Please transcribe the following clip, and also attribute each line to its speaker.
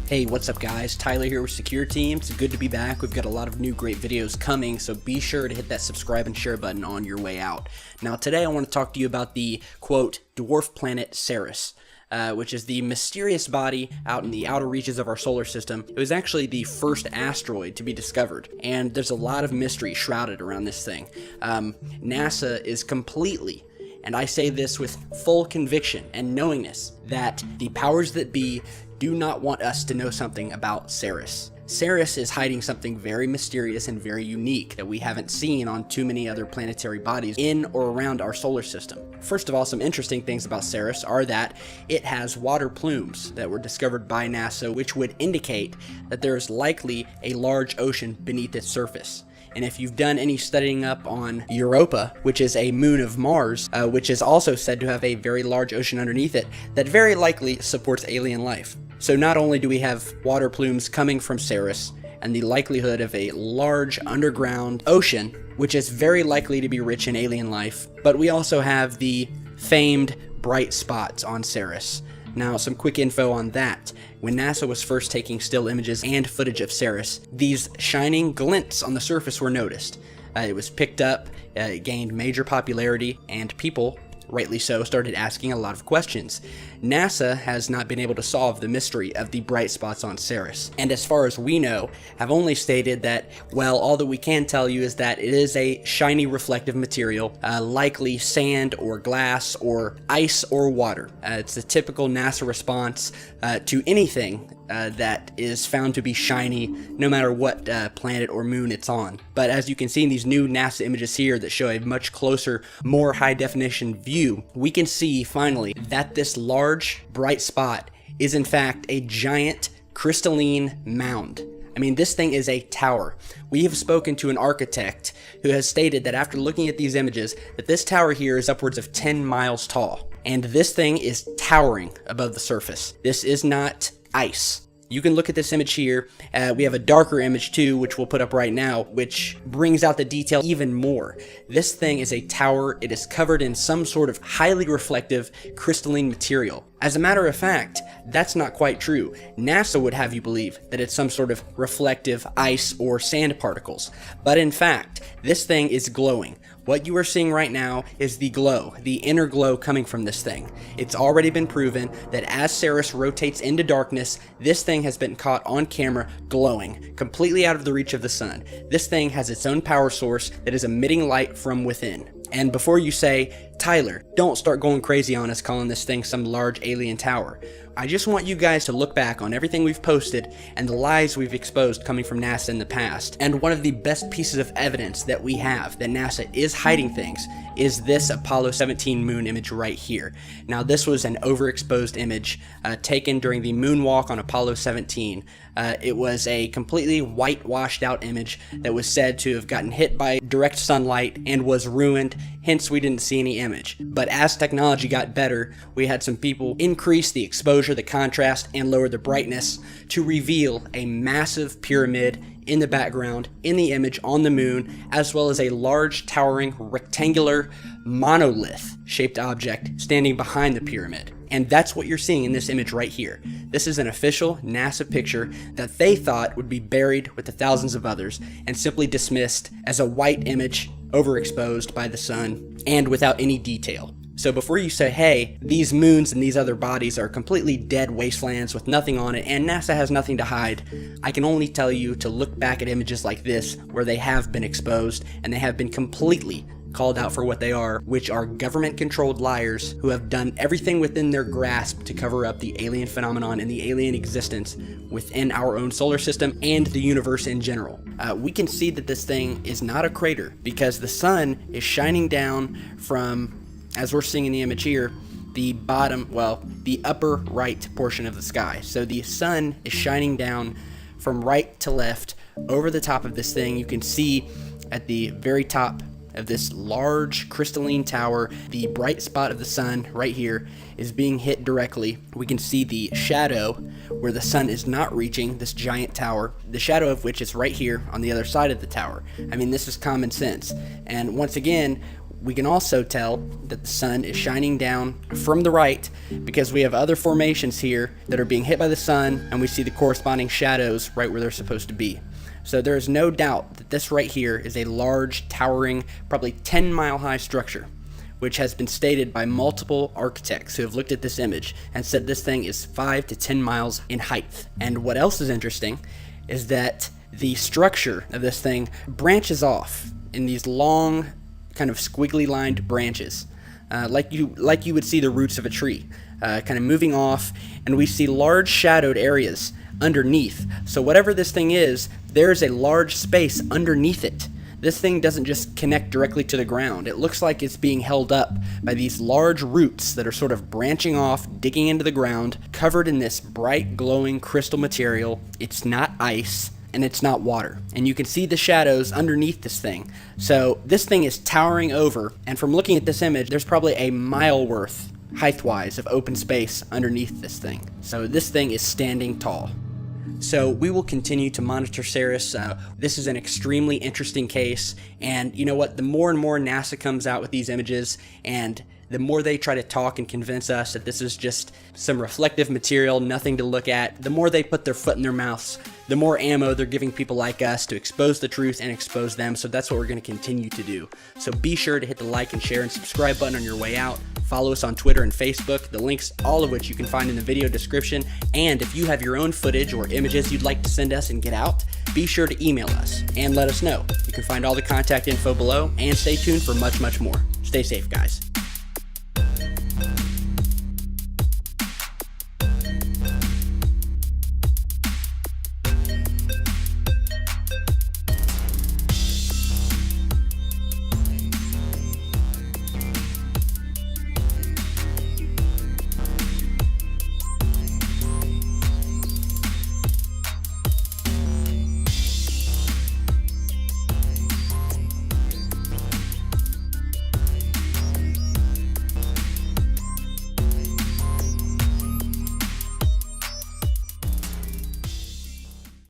Speaker 1: Hey, what's up guys? Tyler here with Secure Team. It's good to be back. We've got a lot of new great videos coming, so be sure to hit that subscribe and share button on your way out. Now today I want to talk to you about the, quote, dwarf planet Ceres, which is the mysterious body out in the outer reaches of our solar system. It was actually the first asteroid to be discovered, and there's a lot of mystery shrouded around this thing. NASA is completely, and I say this with full conviction and knowingness, that the powers that be do not want us to know something about Ceres. Ceres is hiding something very mysterious and very unique that we haven't seen on too many other planetary bodies in or around our solar system. First of all, some interesting things about Ceres are that it has water plumes that were discovered by NASA, which would indicate that there is likely a large ocean beneath its surface. And if you've done any studying up on Europa, which is a moon of Mars, which is also said to have a very large ocean underneath it, that very likely supports alien life. So not only do we have water plumes coming from Ceres, and the likelihood of a large underground ocean, which is very likely to be rich in alien life, but we also have the famed bright spots on Ceres. Now, some quick info on that. When NASA was first taking still images and footage of Ceres, these shining glints on the surface were noticed. It was picked up, it gained major popularity, and people, rightly so, started asking a lot of questions. NASA has not been able to solve the mystery of the bright spots on Ceres, and as far as we know, have only stated that, well, all that we can tell you is that it is a shiny reflective material, likely sand or glass or ice or water. It's the typical NASA response to anything that is found to be shiny, no matter what planet or moon it's on. But as you can see in these new NASA images here that show a much closer, more high-definition view, we can see finally that this large bright spot is in fact a giant crystalline mound. I mean, this thing is a tower. We have spoken to an architect who has stated that after looking at these images, that this tower here is upwards of 10 miles tall. And this thing is towering above the surface. This is not ice. You can look at this image here. We have a darker image too, which we'll put up right now, which brings out the detail even more. This thing is a tower. It is covered in some sort of highly reflective crystalline material. As a matter of fact, that's not quite true. NASA would have you believe that it's some sort of reflective ice or sand particles. But in fact, this thing is glowing. What you are seeing right now is the glow, the inner glow coming from this thing. It's already been proven that as Ceres rotates into darkness, this thing has been caught on camera glowing, completely out of the reach of the sun. This thing has its own power source that is emitting light from within. And before you say, Tyler, don't start going crazy on us calling this thing some large alien tower. I just want you guys to look back on everything we've posted and the lies we've exposed coming from NASA in the past. And one of the best pieces of evidence that we have that NASA is hiding things is this Apollo 17 moon image right here. Now, this was an overexposed image taken during the moonwalk on Apollo 17. It was a completely whitewashed out image that was said to have gotten hit by direct sunlight and was ruined, hence we didn't see any image. But as technology got better, we had some people increase the exposure, the contrast, and lower the brightness to reveal a massive pyramid in the background, in the image on the moon, as well as a large towering rectangular monolith-shaped object standing behind the pyramid. And that's what you're seeing in this image right here. This is an official NASA picture that they thought would be buried with the thousands of others and simply dismissed as a white image overexposed by the sun and without any detail. So before you say, hey, these moons and these other bodies are completely dead wastelands with nothing on it and NASA has nothing to hide, I can only tell you to look back at images like this where they have been exposed and they have been completely called out for what they are, which are government-controlled liars who have done everything within their grasp to cover up the alien phenomenon and the alien existence within our own solar system and the universe in general. We can see that this thing is not a crater because the sun is shining down from, as we're seeing in the image here, the bottom, well, the upper right portion of the sky. So the sun is shining down from right to left over the top of this thing. You can see at the very top of this large crystalline tower, the bright spot of the sun right here is being hit directly. We can see the shadow where the sun is not reaching this giant tower, the shadow of which is right here on the other side of the tower. I mean, this is common sense. And once again, We can also tell that the sun is shining down from the right because we have other formations here that are being hit by the sun, and we see the corresponding shadows right where they're supposed to be. So there is no doubt that this right here is a large, towering, probably 10-mile-high structure, which has been stated by multiple architects who have looked at this image and said this thing is 5 to 10 miles in height. And what else is interesting is that the structure of this thing branches off in these long, kind of squiggly lined branches, like you would see the roots of a tree, kind of moving off, and we see large shadowed areas underneath. So whatever this thing is, there's a large space underneath it. This thing doesn't just connect directly to the ground. It looks like it's being held up by these large roots that are sort of branching off, digging into the ground, covered in this bright, glowing crystal material. It's not ice, and it's not water. And you can see the shadows underneath this thing. So this thing is towering over, and from looking at this image, there's probably a mile worth, height-wise, of open space underneath this thing. So this thing is standing tall. So we will continue to monitor Ceres. This is an extremely interesting case, and you know what? The more and more NASA comes out with these images, and the more they try to talk and convince us that this is just some reflective material, nothing to look at, the more they put their foot in their mouths, the more ammo they're giving people like us to expose the truth and expose them. So that's what we're going to continue to do. So be sure to hit the like and share and subscribe button on your way out. Follow us on Twitter and Facebook, the links, all of which you can find in the video description. And if you have your own footage or images you'd like to send us and get out, be sure to email us and let us know. You can find all the contact info below, and stay tuned for much, much more. Stay safe, guys.